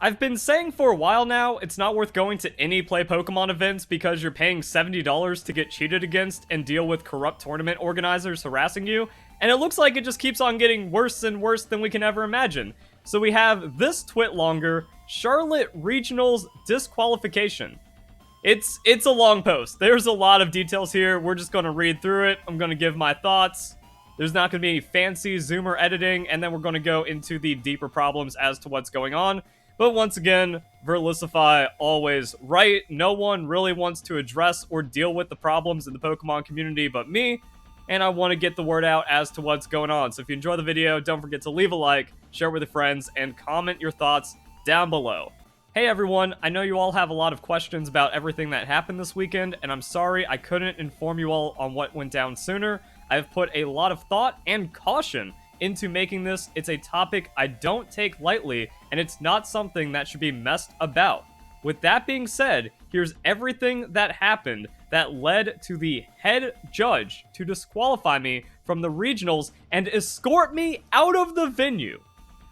I've been saying for a while now, it's not worth going to any Play Pokemon events because you're paying $70 to get cheated against and deal with corrupt tournament organizers harassing you, and it looks like it just keeps on getting worse and worse than we can ever imagine. So we have this twit longer, Charlotte Regionals disqualification. It's a long post. There's a lot of details here. We're just going to read through it. I'm going to give my thoughts. There's not going to be any fancy zoomer editing, and then we're going to go into the deeper problems as to what's going on. But once again, Verlisify always right. No one really wants to address or deal with the problems in the Pokemon community but me, and I want to get the word out as to what's going on. So if you enjoy the video, don't forget to leave a like, share with your friends, and comment your thoughts down below. Hey everyone, I know you all have a lot of questions about everything that happened this weekend, and I'm sorry I couldn't inform you all on what went down sooner. I've put a lot of thought and caution into making this. It's a topic I don't take lightly, and it's not something that should be messed about. With that being said, here's everything that happened that led to the head judge to disqualify me from the regionals and escort me out of the venue.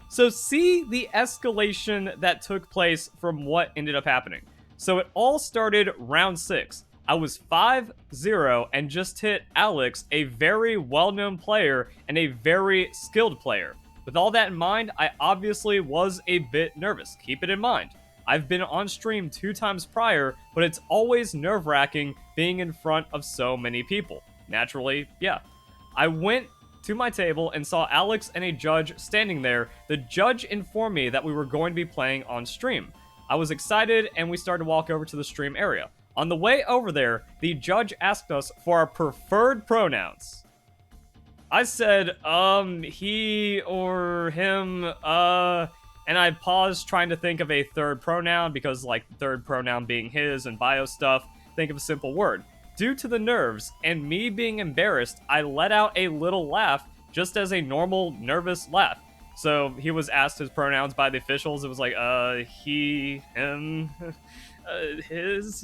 So see the escalation that took place from what ended up happening. So it all started round 6. I was 5-0 and just hit Alex, a very well-known player and a very skilled player. With all that in mind, I obviously was a bit nervous. Keep it in mind. I've been on stream 2 times prior, but it's always nerve-wracking being in front of so many people. Naturally, yeah. I went to my table and saw Alex and a judge standing there. The judge informed me that we were going to be playing on stream. I was excited and we started to walk over to the stream area. On the way over there, the judge asked us for our preferred pronouns. I said, he or him, and I paused trying to think of a third pronoun because, like, the third pronoun being his and bio stuff, think of a simple word. Due to the nerves and me being embarrassed, I let out a little laugh just as a normal, nervous laugh. So he was asked his pronouns by the officials. It was like, he, him, his.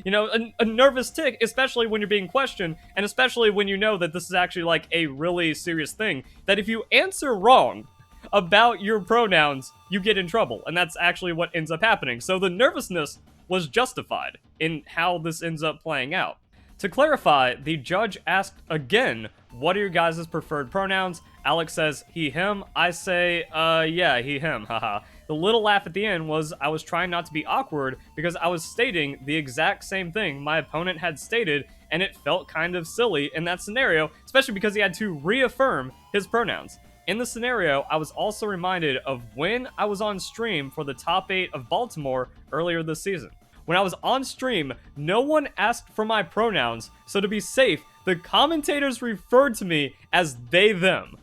You know, a nervous tick, especially when you're being questioned, and especially when you know that this is actually like a really serious thing, that if you answer wrong about your pronouns, you get in trouble, and that's actually what ends up happening. So the nervousness was justified in how this ends up playing out. To clarify, the judge asked again, what are your guys' preferred pronouns? Alex says he, him. I say, yeah, he, him, haha. The little laugh at the end was I was trying not to be awkward because I was stating the exact same thing my opponent had stated, and it felt kind of silly in that scenario, especially because he had to reaffirm his pronouns. In the scenario, I was also reminded of when I was on stream for the top 8 of Baltimore earlier this season. When I was on stream, no one asked for my pronouns, so to be safe, the commentators referred to me as they, them.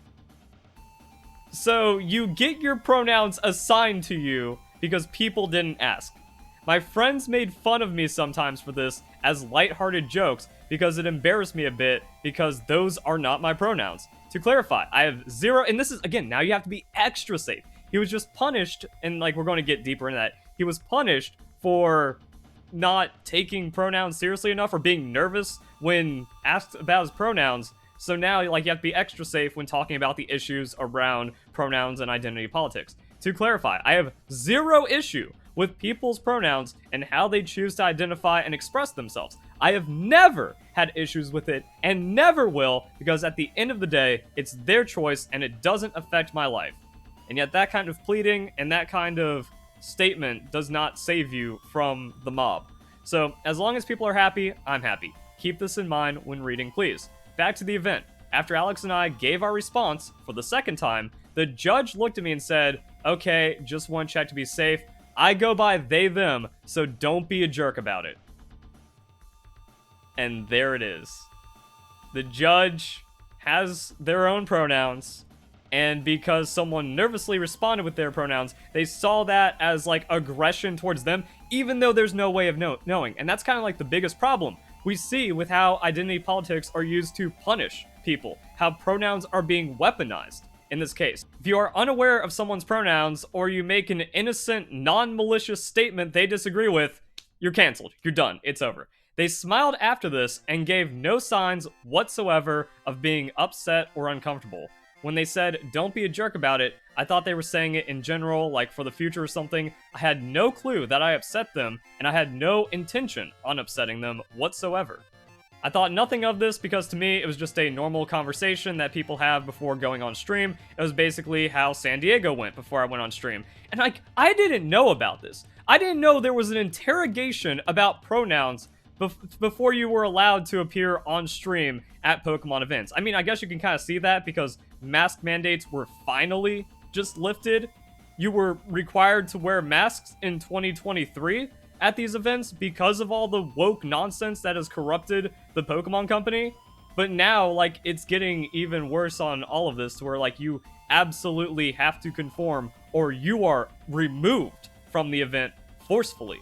So you get your pronouns assigned to you because people didn't ask. My friends made fun of me sometimes for this as lighthearted jokes because it embarrassed me a bit because those are not my pronouns. To clarify, I have 0, and this is, again, now you have to be extra safe. He was just punished, and like we're going to get deeper into that, he was punished for not taking pronouns seriously enough or being nervous when asked about his pronouns. So now, like, you have to be extra safe when talking about the issues around pronouns and identity politics. To clarify, I have 0 issue with people's pronouns and how they choose to identify and express themselves. I have never had issues with it and never will, because at the end of the day, it's their choice and it doesn't affect my life. And yet that kind of pleading and that kind of statement does not save you from the mob. So as long as people are happy, I'm happy. Keep this in mind when reading, please. Back to the event. After Alex and I gave our response for the second time, the judge looked at me and said, okay, just one check to be safe. I go by they, them, so don't be a jerk about it. And there it is. The judge has their own pronouns, and because someone nervously responded with their pronouns, they saw that as like aggression towards them, even though there's no way of knowing. And that's kind of like the biggest problem we see with how identity politics are used to punish people, how pronouns are being weaponized in this case. If you are unaware of someone's pronouns, or you make an innocent, non-malicious statement they disagree with, you're canceled. You're done. It's over. They smiled after this and gave no signs whatsoever of being upset or uncomfortable. When they said, don't be a jerk about it, I thought they were saying it in general, like for the future or something. I had no clue that I upset them, and I had no intention on upsetting them whatsoever. I thought nothing of this because to me, it was just a normal conversation that people have before going on stream. It was basically how San Diego went before I went on stream. And like, I didn't know about this. I didn't know there was an interrogation about pronouns before you were allowed to appear on stream at Pokemon events. I mean, I guess you can kind of see that because mask mandates were finally just lifted. You were required to wear masks in 2023 at these events because of all the woke nonsense that has corrupted the Pokemon Company. But now, like, it's getting even worse on all of this to where, like, you absolutely have to conform or you are removed from the event forcefully.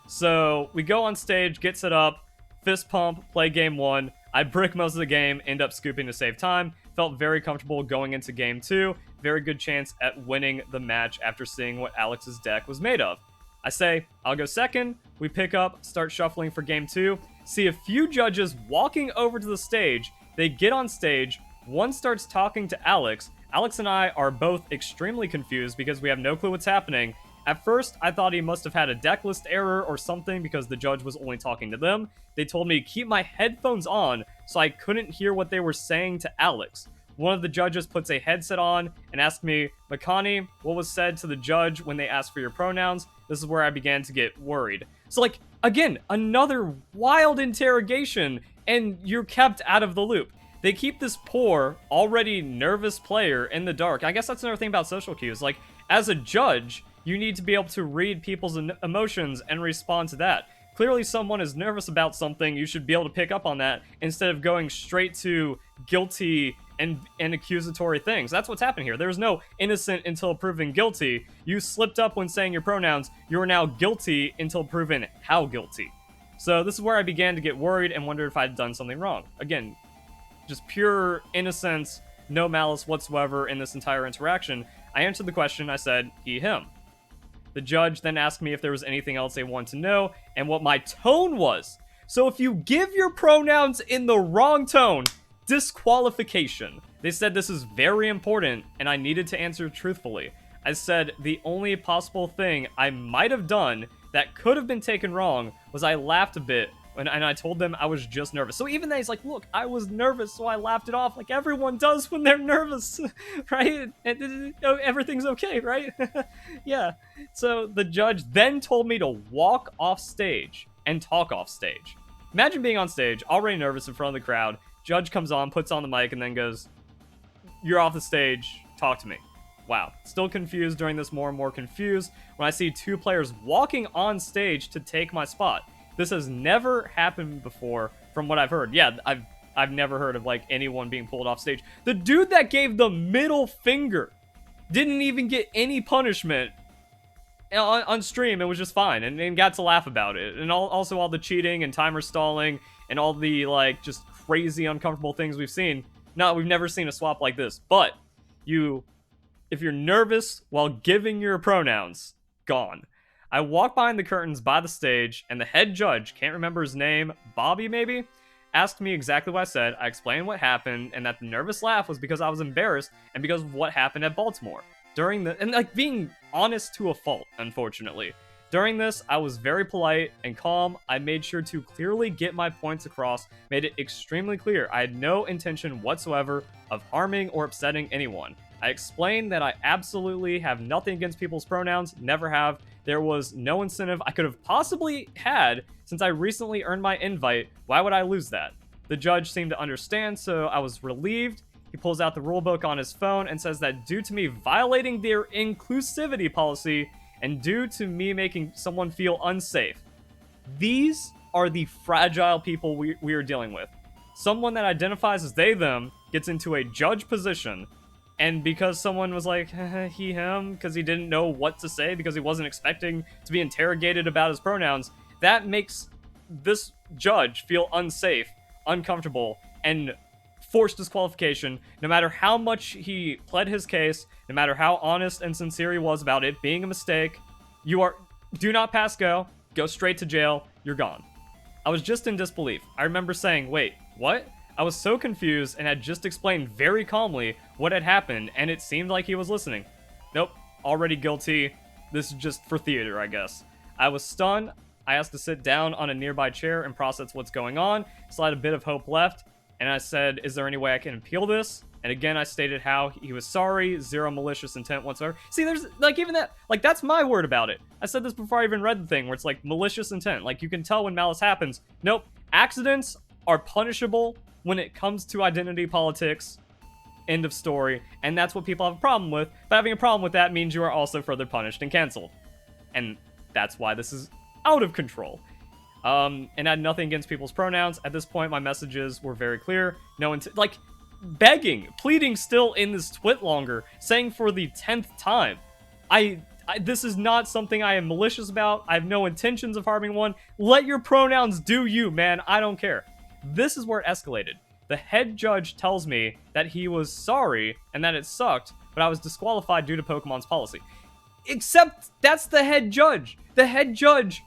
So we go on stage, get set up, fist pump, play game 1. I brick most of the game, end up scooping to save time. Felt very comfortable going into game 2. Very good chance at winning the match after seeing what Alex's deck was made of. I say, I'll go second. We pick up, start shuffling for game 2. See a few judges walking over to the stage. They get on stage. One starts talking to Alex. Alex and I are both extremely confused because we have no clue what's happening. At first, I thought he must have had a deck list error or something because the judge was only talking to them. They told me to keep my headphones on so I couldn't hear what they were saying to Alex. One of the judges puts a headset on and asked me, Makani, what was said to the judge when they asked for your pronouns? This is where I began to get worried. So, like, again, another wild interrogation, and you're kept out of the loop. They keep this poor, already nervous player in the dark. I guess that's another thing about social cues. Like, as a judge, you need to be able to read people's emotions and respond to that. Clearly someone is nervous about something, you should be able to pick up on that instead of going straight to guilty and accusatory things. That's what's happening here. There's no innocent until proven guilty. You slipped up when saying your pronouns. You are now guilty until proven how guilty. So this is where I began to get worried and wondered if I'd done something wrong. Again, just pure innocence, no malice whatsoever in this entire interaction. I answered the question, I said, he, him. The judge then asked me if there was anything else they wanted to know and what my tone was. So if you give your pronouns in the wrong tone, disqualification. They said this is very important and I needed to answer truthfully. I said the only possible thing I might have done that could have been taken wrong was I laughed a bit and I told them I was just nervous. So even then he's like, look, I was nervous, so I laughed it off like everyone does when they're nervous, right? Everything's okay, right? Yeah. So the judge then told me to walk off stage and talk off stage. Imagine being on stage, already nervous in front of the crowd. Judge comes on, puts on the mic, and then goes, you're off the stage, talk to me. Wow. Still confused during this, more and more confused when I see two players walking on stage to take my spot. This has never happened before from what I've heard. Yeah, I've never heard of like anyone being pulled off stage. The dude that gave the middle finger didn't even get any punishment on stream. It was just fine and got to laugh about it. And also all the cheating and timer stalling and all the like just crazy uncomfortable things we've seen. No, we've never seen a swap like this. But if you're nervous while giving your pronouns, gone. I walked behind the curtains by the stage, and the head judge, can't remember his name, Bobby maybe, asked me exactly what I said. I explained what happened, and that the nervous laugh was because I was embarrassed and because of what happened at Baltimore. And like being honest to a fault, unfortunately. During this, I was very polite and calm. I made sure to clearly get my points across, made it extremely clear I had no intention whatsoever of harming or upsetting anyone. I explained that I absolutely have nothing against people's pronouns, never have. There was no incentive I could have possibly had since I recently earned my invite. Why would I lose that? The judge seemed to understand, so I was relieved. He pulls out the rulebook on his phone and says that due to me violating their inclusivity policy and due to me making someone feel unsafe, these are the fragile people we are dealing with. Someone that identifies as they, them, gets into a judge position. And because someone was like, he, him, because he didn't know what to say, because he wasn't expecting to be interrogated about his pronouns, that makes this judge feel unsafe, uncomfortable, and forced disqualification. No matter how much he pled his case, no matter how honest and sincere he was about it being a mistake, do not pass go straight to jail, you're gone. I was just in disbelief. I remember saying, wait, what? I was so confused and had just explained very calmly what had happened, and it seemed like he was listening. Nope, already guilty. This is just for theater, I guess. I was stunned. I asked to sit down on a nearby chair and process what's going on, so I had a bit of hope left, and I said, is there any way I can appeal this? And again, I stated how he was sorry, zero malicious intent whatsoever. See, there's, like, even that, like, that's my word about it. I said this before I even read the thing, where it's, like, malicious intent. Like, you can tell when malice happens. Nope, accidents are punishable when it comes to identity politics. End of story. And that's what people have a problem with. But having a problem with that means you are also further punished and canceled. And that's why this is out of control. And I had nothing against people's pronouns. At this point, my messages were very clear. No one, like, begging, pleading still in this twit longer, saying for the 10th time, this is not something I am malicious about. I have no intentions of harming one. Let your pronouns do you, man. I don't care. This is where it escalated. The head judge tells me that he was sorry and that it sucked, but I was disqualified due to Pokemon's policy. Except that's the head judge. The head judge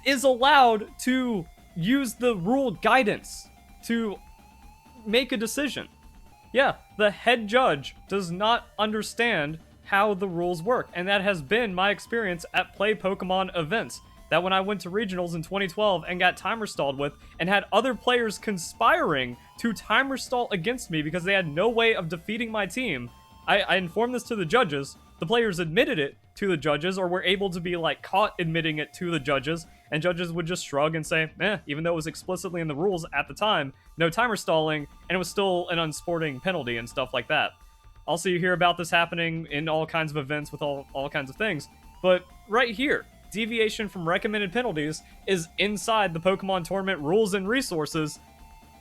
is allowed to use the rule guidance to make a decision. Yeah, the head judge does not understand how the rules work, and that has been my experience at Play Pokemon events. That when I went to regionals in 2012 and got timer stalled with, and had other players conspiring to timer stall against me because they had no way of defeating my team, I informed this to the judges. The players admitted it to the judges, or were able to be, like, caught admitting it to the judges, and judges would just shrug and say, even though it was explicitly in the rules at the time, no timer stalling, and it was still an unsporting penalty and stuff like that. Also, you hear about this happening in all kinds of events with all kinds of things, but right here, deviation from recommended penalties is inside the Pokemon Tournament rules and resources.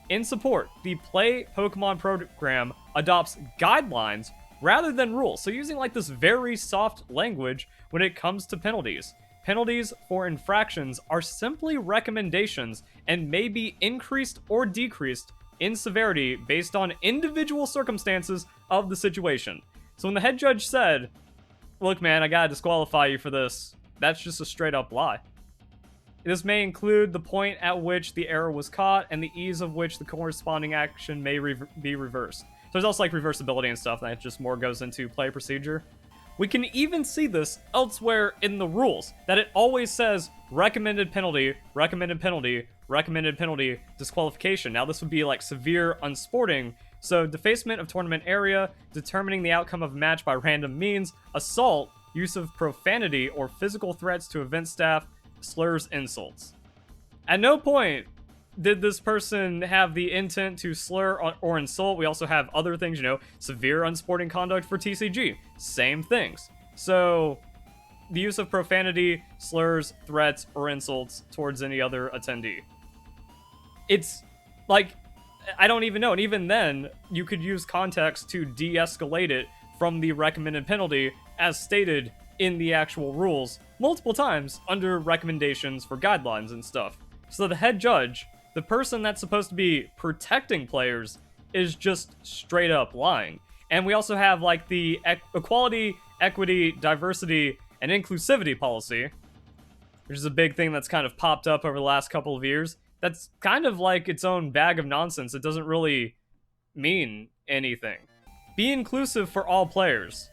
In support, the Play Pokemon program adopts guidelines rather than rules, so using, like, this very soft language when it comes to penalties. Penalties for infractions are simply recommendations and may be increased or decreased in severity based on individual circumstances of the situation. So when the head judge said, look, man, I gotta disqualify you for this, that's just a straight up lie. This may include the point at which the error was caught and the ease of which the corresponding action may be reversed. So there's also, like, reversibility and stuff, that just more goes into play procedure. We can even see this elsewhere in the rules, that it always says recommended penalty, recommended penalty, recommended penalty, disqualification. Now this would be, like, severe unsporting, so defacement of tournament area, determining the outcome of a match by random means, assault, use of profanity or physical threats to event staff, slurs, insults. At no point did this person have the intent to slur or insult. We also have other things, you know, severe unsporting conduct for TCG. Same things. So, the use of profanity, slurs, threats, or insults towards any other attendee. It's, like, I don't even know. And even then, you could use context to de-escalate it from the recommended penalty as stated in the actual rules multiple times under recommendations for guidelines and stuff. So the head judge, the person that's supposed to be protecting players, is just straight up lying. And we also have, like, the equality, equity, diversity, and inclusivity policy, which is a big thing that's kind of popped up over the last couple of years. That's kind of like its own bag of nonsense. It doesn't really mean anything. Be inclusive for all players.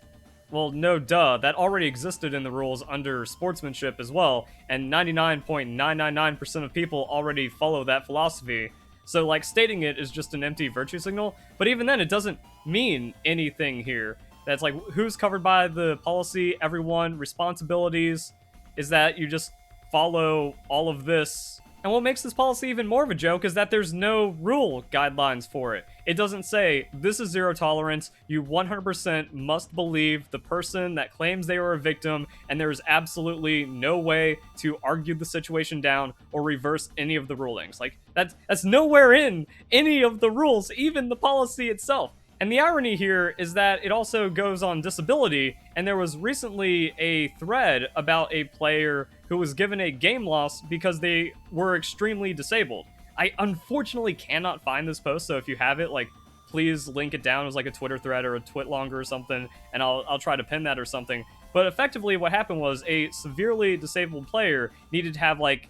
Well, no duh, that already existed in the rules under sportsmanship as well, and 99.999% of people already follow that philosophy. So, like, stating it is just an empty virtue signal, but even then, it doesn't mean anything here. That's like, who's covered by the policy, everyone, responsibilities, is that you just follow all of this. And what makes this policy even more of a joke is that there's no rule guidelines for it. It doesn't say, this is zero tolerance, you 100% must believe the person that claims they are a victim, and there is absolutely no way to argue the situation down or reverse any of the rulings. Like, that's nowhere in any of the rules, even the policy itself. And the irony here is that it also goes on disability, and there was recently a thread about a player who was given a game loss because they were extremely disabled. I unfortunately cannot find this post, so if you have it, like, please link it down as, like, a Twitter thread or a twit longer or something, and I'll try to pin that or something. But effectively what happened was a severely disabled player needed to have, like,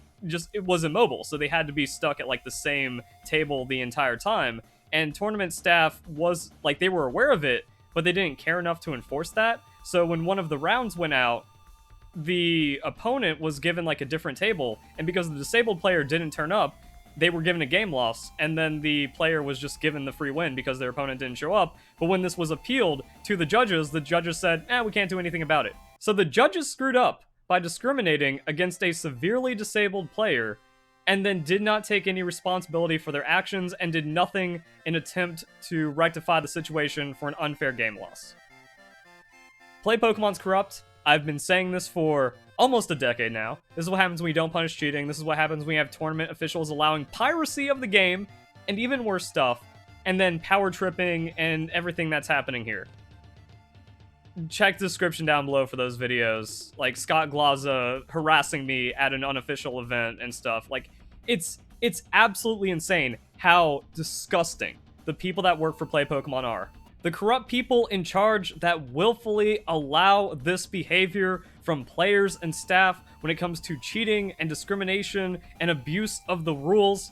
it was immobile, so they had to be stuck at like the same table the entire time. And tournament staff was like, they were aware of it, but they didn't care enough to enforce that. So when one of the rounds went out, the opponent was given like a different table, and because the disabled player didn't turn up, they were given a game loss, and then the player was just given the free win because their opponent didn't show up. But when this was appealed to the judges said, we can't do anything about it. So the judges screwed up by discriminating against a severely disabled player, and then did not take any responsibility for their actions and did nothing in attempt to rectify the situation for an unfair game loss. Play Pokemon's corrupt. I've been saying this for almost a decade now. This is what happens when you don't punish cheating. This is what happens when you have tournament officials allowing piracy of the game, and even worse stuff, and then power tripping and everything that's happening here. Check the description down below for those videos. Like Scott Glaza harassing me at an unofficial event and stuff. Like, it's absolutely insane how disgusting the people that work for Play Pokemon are. The corrupt people in charge that willfully allow this behavior from players and staff when it comes to cheating and discrimination and abuse of the rules.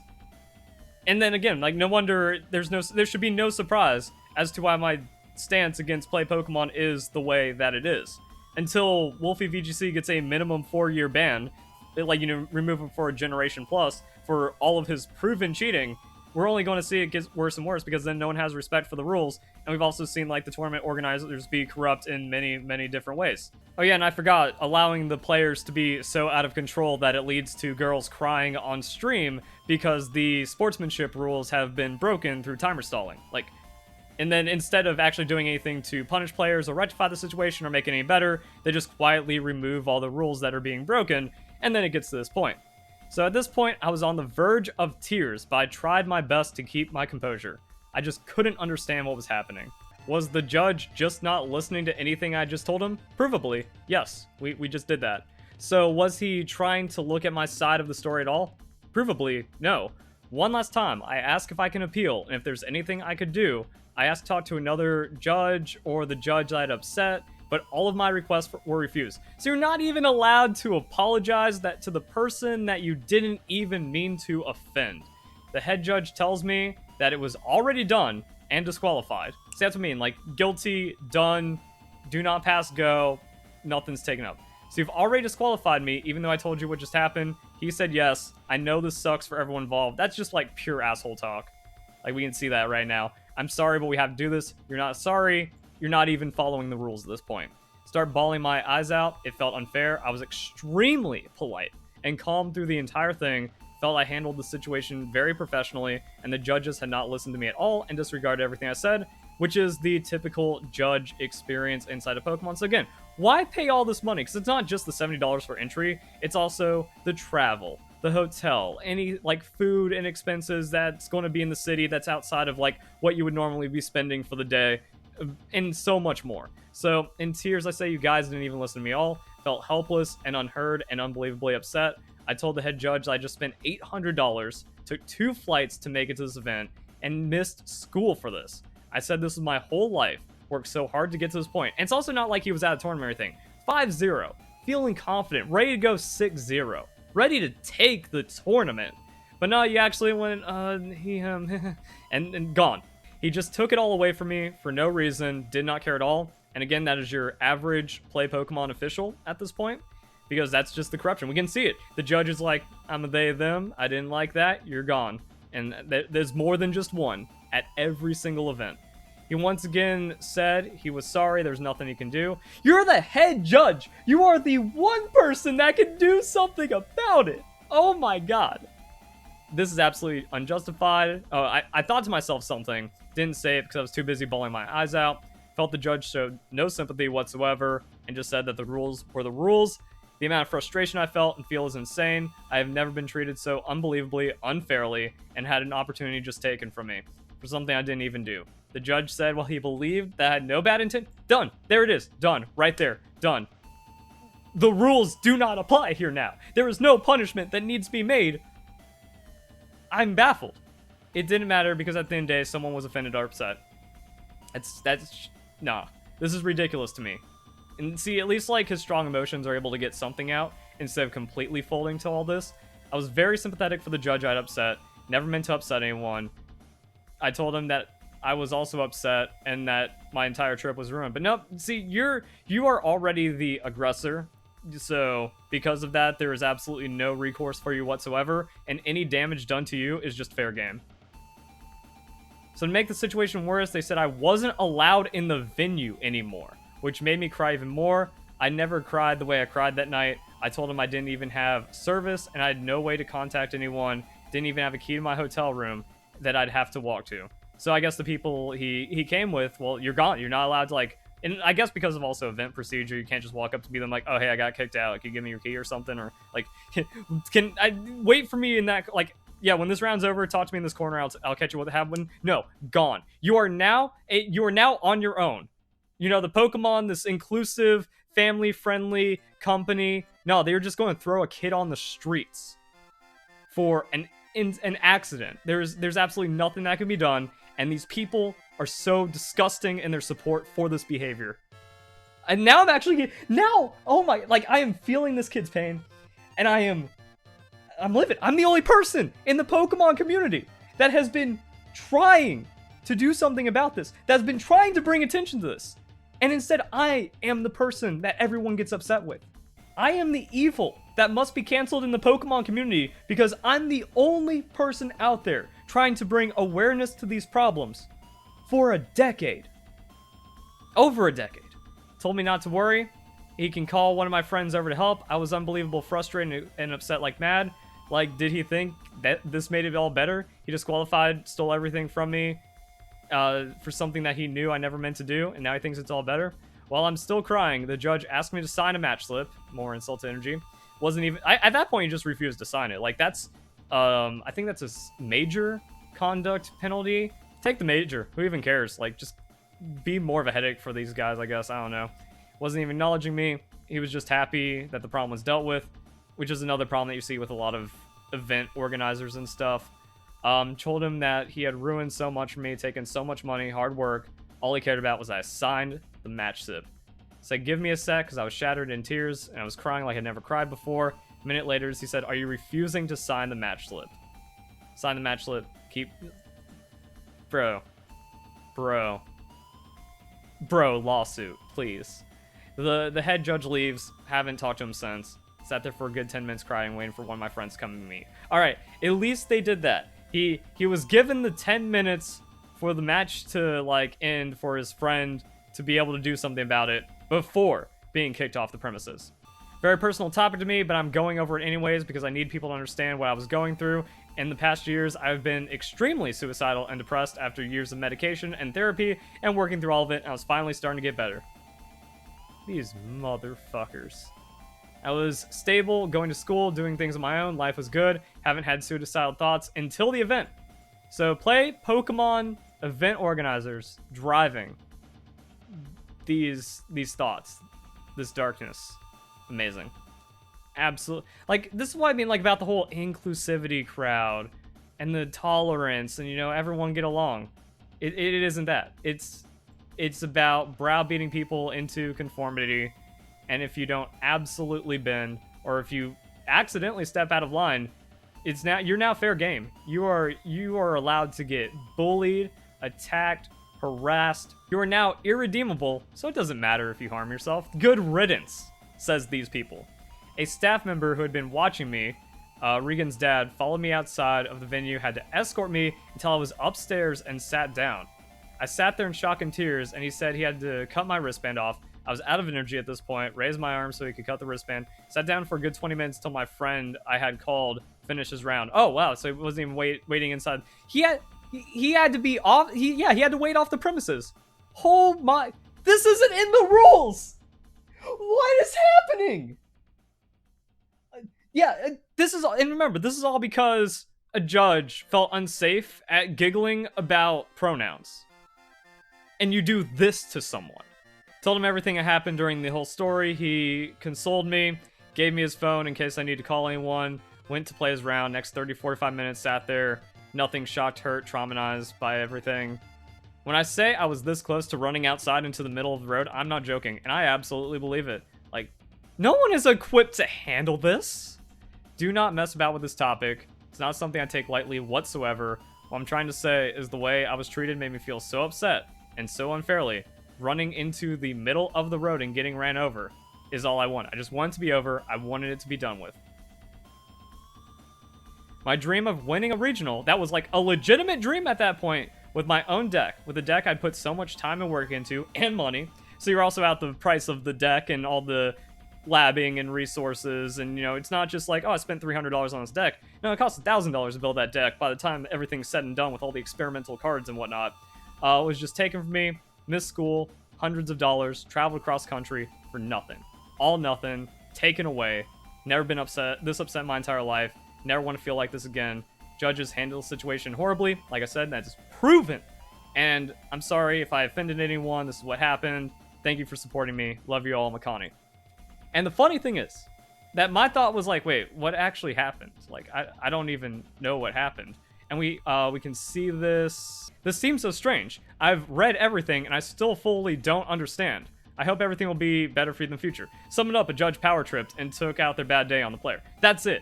And then again, like, no wonder there should be no surprise as to why my stance against Play Pokemon is the way that it is. Until Wolfey VGC gets a minimum 4-year ban, remove him for a generation plus for all of his proven cheating, we're only going to see it get worse and worse, because then no one has respect for the rules. And we've also seen like the tournament organizers be corrupt in many, many different ways. Oh yeah, and I forgot, allowing the players to be so out of control that it leads to girls crying on stream because the sportsmanship rules have been broken through timer stalling. Like, and then instead of actually doing anything to punish players or rectify the situation or make it any better, they just quietly remove all the rules that are being broken, and then it gets to this point. So at this point, I was on the verge of tears, but I tried my best to keep my composure. I just couldn't understand what was happening. Was the judge just not listening to anything I just told him? Provably, yes, we just did that. So was he trying to look at my side of the story at all? Provably, no. One last time, I asked if I can appeal, and if there's anything I could do. I asked to talk to another judge or the judge I'd upset, but all of my requests were refused. So you're not even allowed to apologize to the person that you didn't even mean to offend. The head judge tells me that it was already done and disqualified. See, that's what I mean, like, guilty, done, do not pass go, nothing's taken up. So you've already disqualified me, even though I told you what just happened. He said yes. I know this sucks for everyone involved. That's just like pure asshole talk. Like, we can see that right now. I'm sorry, but we have to do this. You're not sorry. You're not even following the rules at this point. Start bawling my eyes out. It felt unfair. I was extremely polite and calm through the entire thing. Felt I handled the situation very professionally, and the judges had not listened to me at all and disregarded everything I said, which is the typical judge experience inside of Pokemon. So again, why pay all this money? Because it's not just the $70 for entry. It's also the travel, the hotel, any like food and expenses that's going to be in the city that's outside of like what you would normally be spending for the day, and so much more. So in tears, I say you guys didn't even listen to me at all. Felt helpless and unheard and unbelievably upset. I told the head judge I just spent $800, took 2 flights to make it to this event, and missed school for this. I said this was my whole life, worked so hard to get to this point. And it's also not like he was at a tournament or anything. 5-0, feeling confident, ready to go 6-0, ready to take the tournament. But no, you actually went, and gone. He just took it all away from me for no reason, did not care at all. And again, that is your average Play Pokemon official at this point, because that's just the corruption. We can see it. The judge is like, I'm a they, them. I didn't like that. You're gone. And there's more than just one at every single event. He once again said he was sorry. There's nothing he can do. You're the head judge. You are the one person that can do something about it. Oh my God. This is absolutely unjustified. Oh, I thought to myself something. Didn't say it because I was too busy bawling my eyes out. Felt the judge showed no sympathy whatsoever and just said that the rules were the rules. The amount of frustration I felt and feel is insane. I have never been treated so unbelievably unfairly and had an opportunity just taken from me for something I didn't even do. The judge said, well, he believed that I had no bad intent. Done. There it is. Done. Right there. Done. The rules do not apply here now. There is no punishment that needs to be made. I'm baffled. It didn't matter because at the end of the day, someone was offended or upset. Nah. This is ridiculous to me. And see, at least like his strong emotions are able to get something out instead of completely folding to all this. I was very sympathetic for the judge I'd upset. Never meant to upset anyone. I told him that I was also upset and that my entire trip was ruined. But no, see, you are already the aggressor. So because of that, there is absolutely no recourse for you whatsoever, and any damage done to you is just fair game. So to make the situation worse, they said I wasn't allowed in the venue anymore, which made me cry even more. I never cried the way I cried that night. I told him I didn't even have service, and I had no way to contact anyone, didn't even have a key to my hotel room that I'd have to walk to. So I guess the people he came with, well, you're gone. You're not allowed to, like, and I guess because of also event procedure, you can't just walk up to them like, oh, hey, I got kicked out. Can you give me your key or something? Or, like, can I wait for me in that, like, yeah, when this round's over, talk to me in this corner. I'll catch you what happened. No, gone. You are now on your own. You know, the Pokemon, this inclusive, family-friendly company. No, they're just going to throw a kid on the streets for an accident. There's absolutely nothing that can be done, and these people are so disgusting in their support for this behavior. And now oh my, like, I am feeling this kid's pain, and I'm livid. I'm the only person in the Pokemon community that has been trying to do something about this, that's been trying to bring attention to this. And instead, I am the person that everyone gets upset with. I am the evil that must be canceled in the Pokemon community because I'm the only person out there trying to bring awareness to these problems for a decade. Over a decade. Told me not to worry. He can call one of my friends over to help. I was unbelievable frustrated and upset like mad. Like, did he think that this made it all better? He disqualified, stole everything from me for something that he knew I never meant to do, and now he thinks it's all better. While I'm still crying, the judge asked me to sign a match slip. More insult to energy. Wasn't even... at that point, he just refused to sign it. Like, that's... I think that's a major conduct penalty. Take the major. Who even cares? Like, just be more of a headache for these guys, I guess. I don't know. Wasn't even acknowledging me. He was just happy that the problem was dealt with, which is another problem that you see with a lot of event organizers and stuff. Told him that he had ruined so much for me, taken so much money, hard work. All he cared about was I signed the match slip. Said, give me a sec, because I was shattered in tears, and I was crying like I'd never cried before. A minute later, he said, are you refusing to sign the match slip? Sign the match slip. Keep... Bro, lawsuit, please. The head judge leaves. Haven't talked to him since. Sat there for a good 10 minutes crying, waiting for one of my friends to come to me. Alright, at least they did that. He was given the 10 minutes for the match to, like, end for his friend to be able to do something about it before being kicked off the premises. Very personal topic to me, but I'm going over it anyways because I need people to understand what I was going through. In the past years, I've been extremely suicidal and depressed after years of medication and therapy and working through all of it, and I was finally starting to get better. These motherfuckers. I was stable, going to school, doing things on my own, life was good, haven't had suicidal thoughts until the event. So play Pokemon event organizers driving these thoughts, this darkness. Amazing. Absolutely. Like, this is what I mean, like, about the whole inclusivity crowd and the tolerance and, you know, everyone get along. It isn't that. It's about browbeating people into conformity, and if you don't absolutely bend, or if you accidentally step out of line, you're now fair game. You are allowed to get bullied, attacked, harassed. You are now irredeemable, so it doesn't matter if you harm yourself. Good riddance, says these people. A staff member who had been watching me, Regan's dad, followed me outside of the venue, had to escort me until I was upstairs and sat down. I sat there in shock and tears, and he said he had to cut my wristband off. I was out of energy at this point, raised my arm so he could cut the wristband, sat down for a good 20 minutes till my friend I had called finished his round. Oh, wow, so he wasn't even waiting inside. He had to be off, he had to wait off the premises. Oh my, this isn't in the rules! What is happening? This is, and remember, this is all because a judge felt unsafe at giggling about pronouns. And you do this to someone. Told him everything that happened during the whole story. He consoled me, gave me his phone in case I need to call anyone, went to play his round. Next 30-45 minutes, sat there, nothing, shocked, hurt, traumatized by everything. When I say I was this close to running outside into the middle of the road, I'm not joking, and I absolutely believe it. Like, no one is equipped to handle this. Do not mess about with this topic. It's not something I take lightly whatsoever. What I'm trying to say is the way I was treated made me feel so upset and so unfairly. Running into the middle of the road and getting ran over is all I want. I just want it to be over. I wanted it to be done with. My dream of winning a regional, that was like a legitimate dream at that point, with my own deck, with a deck I'd put so much time and work into, and money. So you're also out the price of the deck and all the labbing and resources, and, you know, it's not just like, oh, I spent $300 on this deck. No, it costs $1,000 to build that deck by the time everything's said and done with all the experimental cards and whatnot. It was just taken from me, missed school, hundreds of dollars, traveled across country for nothing. All nothing, taken away. Never been this upset my entire life. Never want to feel like this again. Judges handle the situation horribly. Like I said, that is proven. And I'm sorry if I offended anyone. This is what happened. Thank you for supporting me. Love you all, Makani. And the funny thing is that my thought was like, wait, what actually happened? Like, I don't even know what happened. And we can see this. This seems so strange. I've read everything and I still fully don't understand. I hope everything will be better for you in the future. Sum it up, a judge power tripped and took out their bad day on the player. That's it.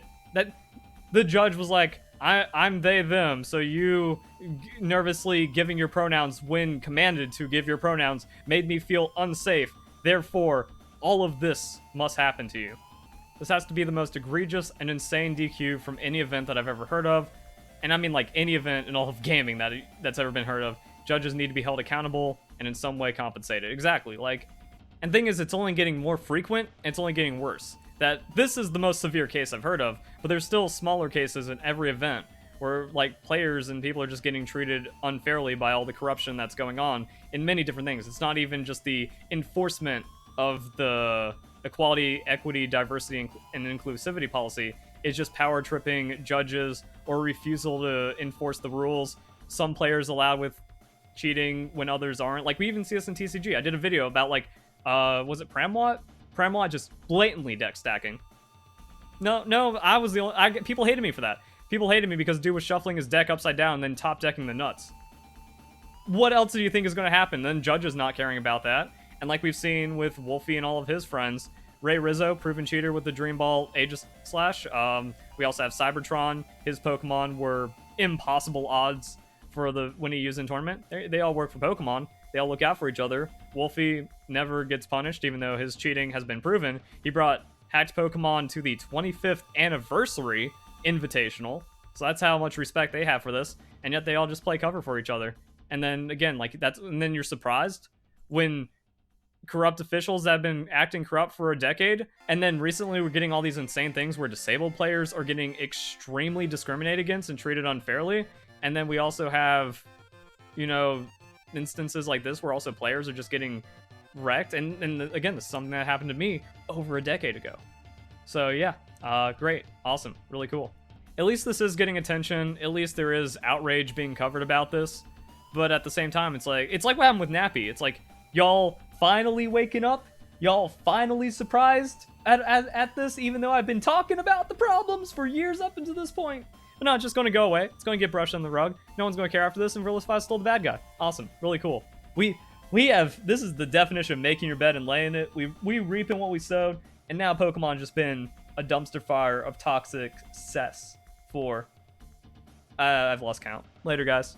The judge was like, I'm they, them, so you nervously giving your pronouns when commanded to give your pronouns made me feel unsafe. Therefore, all of this must happen to you. This has to be the most egregious and insane DQ from any event that I've ever heard of. And I mean like any event in all of gaming that's ever been heard of. Judges need to be held accountable and in some way compensated. Exactly, like, and thing is, it's only getting more frequent, and it's only getting worse. That this is the most severe case I've heard of, but there's still smaller cases in every event where, like, players and people are just getting treated unfairly by all the corruption that's going on in many different things. It's not even just the enforcement of the equality, equity, diversity, and inclusivity policy. It's just power tripping judges or refusal to enforce the rules. Some players allowed with cheating when others aren't. Like, we even see this in TCG. I did a video about, like, was it Pramwat? Pramwat just blatantly deck stacking. No, I was the only... people hated me for that. People hated me because dude was shuffling his deck upside down and then top decking the nuts. What else do you think is going to happen? Then judges not caring about that. And like we've seen with Wolfey and all of his friends, Ray Rizzo, proven cheater with the Dream Ball Aegis Slash. We also have Cybertron. His Pokemon were impossible odds for when he used in tournament. They all work for Pokemon. They all look out for each other. Wolfey never gets punished, even though his cheating has been proven. He brought hacked Pokemon to the 25th anniversary invitational. So that's how much respect they have for this. And yet they all just play cover for each other. And then again, like and then you're surprised when corrupt officials that have been acting corrupt for a decade, and then recently we're getting all these insane things where disabled players are getting extremely discriminated against and treated unfairly. And then we also have, you know, instances like this where also players are just getting wrecked. And again, this is something that happened to me over a decade ago. So yeah, great, awesome, really cool. At least this is getting attention. At least there is outrage being covered about this. But at the same time, it's like what happened with Nappy. It's like, y'all finally waking up? Y'all finally surprised at this, even though I've been talking about the problems for years up until this point? But no, it's just going to go away. It's going to get brushed on the rug. No one's going to care after this, and Verlisify is still the bad guy. Awesome. Really cool. We have... This is the definition of making your bed and laying it. We reaping what we sowed, and now Pokemon just been a dumpster fire of toxic cess for... I've lost count. Later, guys.